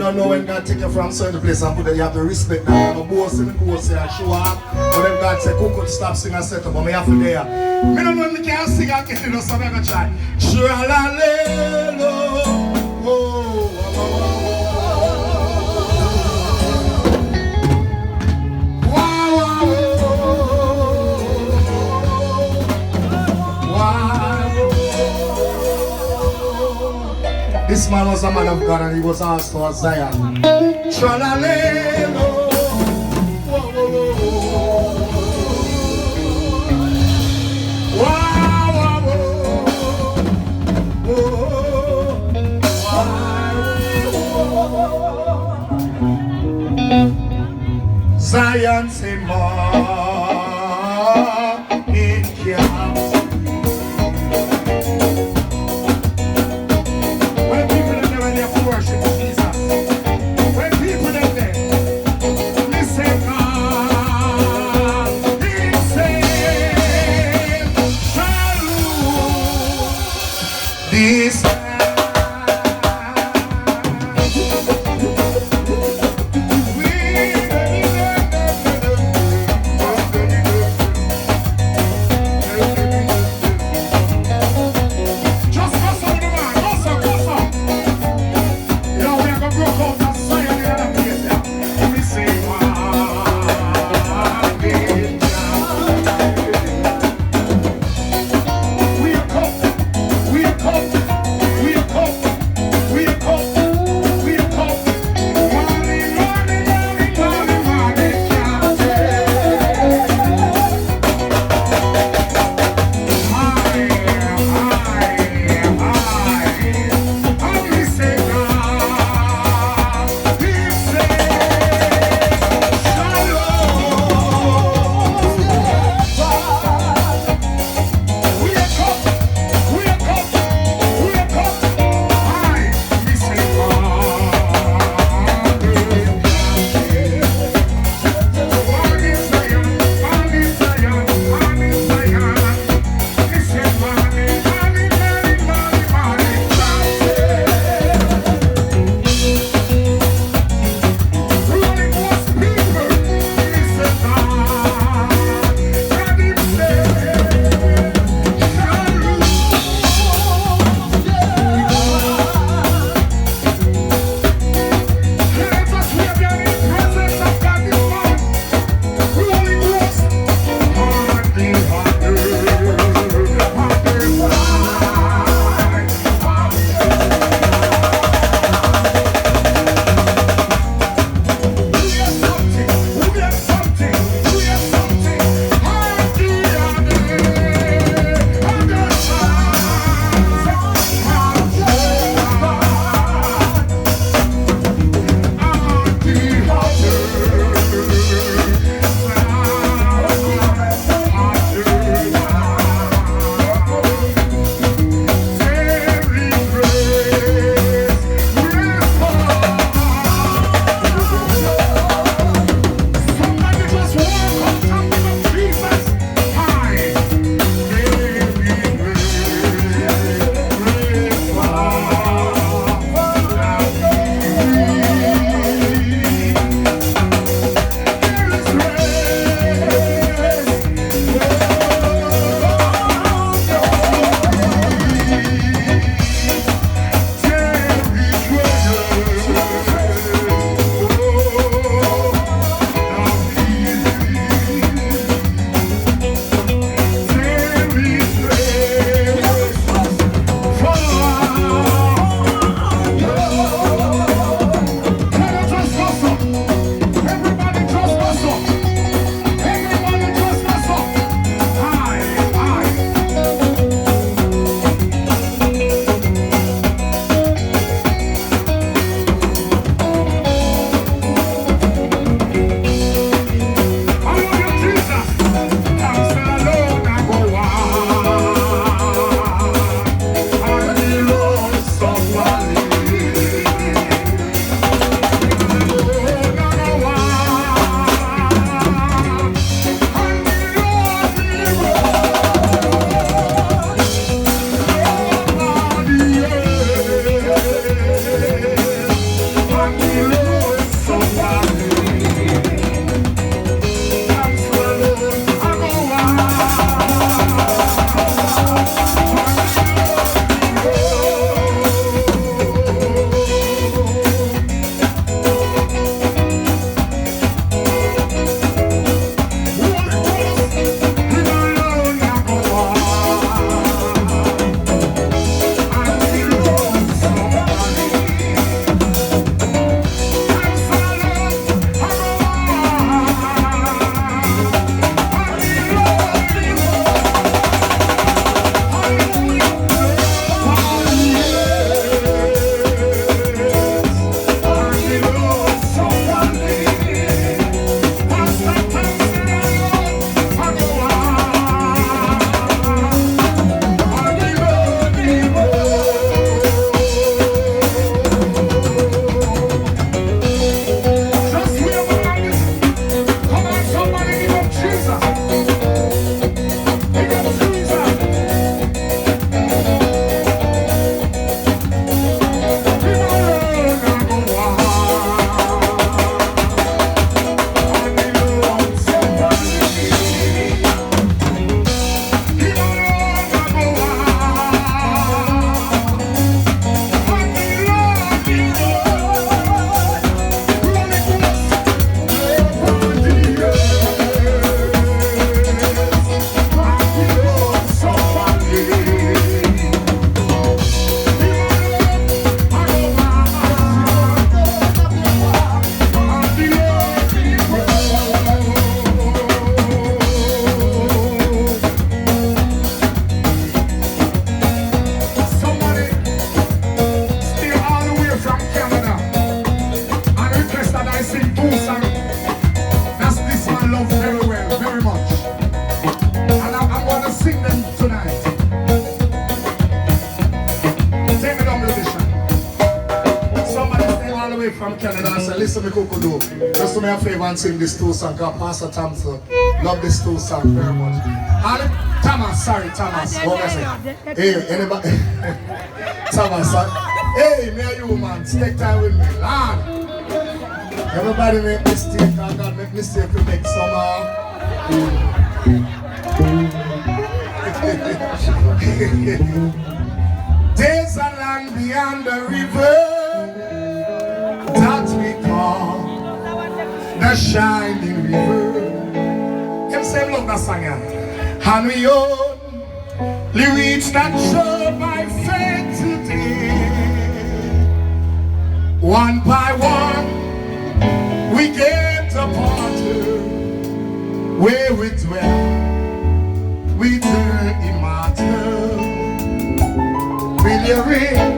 don't know when God take you from certain place and put that you have to respect that. I'm boasting and boasting and show up. But then God say, could stop sing and set up, but me have to there. Me don't know if me can sing again, you know, so I'm going to try. Tra-la-le-lo. Oh, this man was a man of God and he was also a Zion. Tra-la-le-lo. Zion say more in camps. When people are there when they have to worship Jesus. When people are there, listen God, He said, Shalom, this gift from Canada and say, listen, me Kukudu, just do me a favor and sing this 2 song, because Pastor Thompson love this 2 song very much. And Thomas, sorry, Thomas, what was I say? Hey, anybody? Thomas, hey, me and you, man, take time with me, Lord. Everybody make mistake, and God make mistake to make some, There's a land beyond the river that we call the shining river. Him say love that song, yeah. And we only reach that shore by faith today. One by one, we get a portal where we dwell. We turn immortal. Will you ring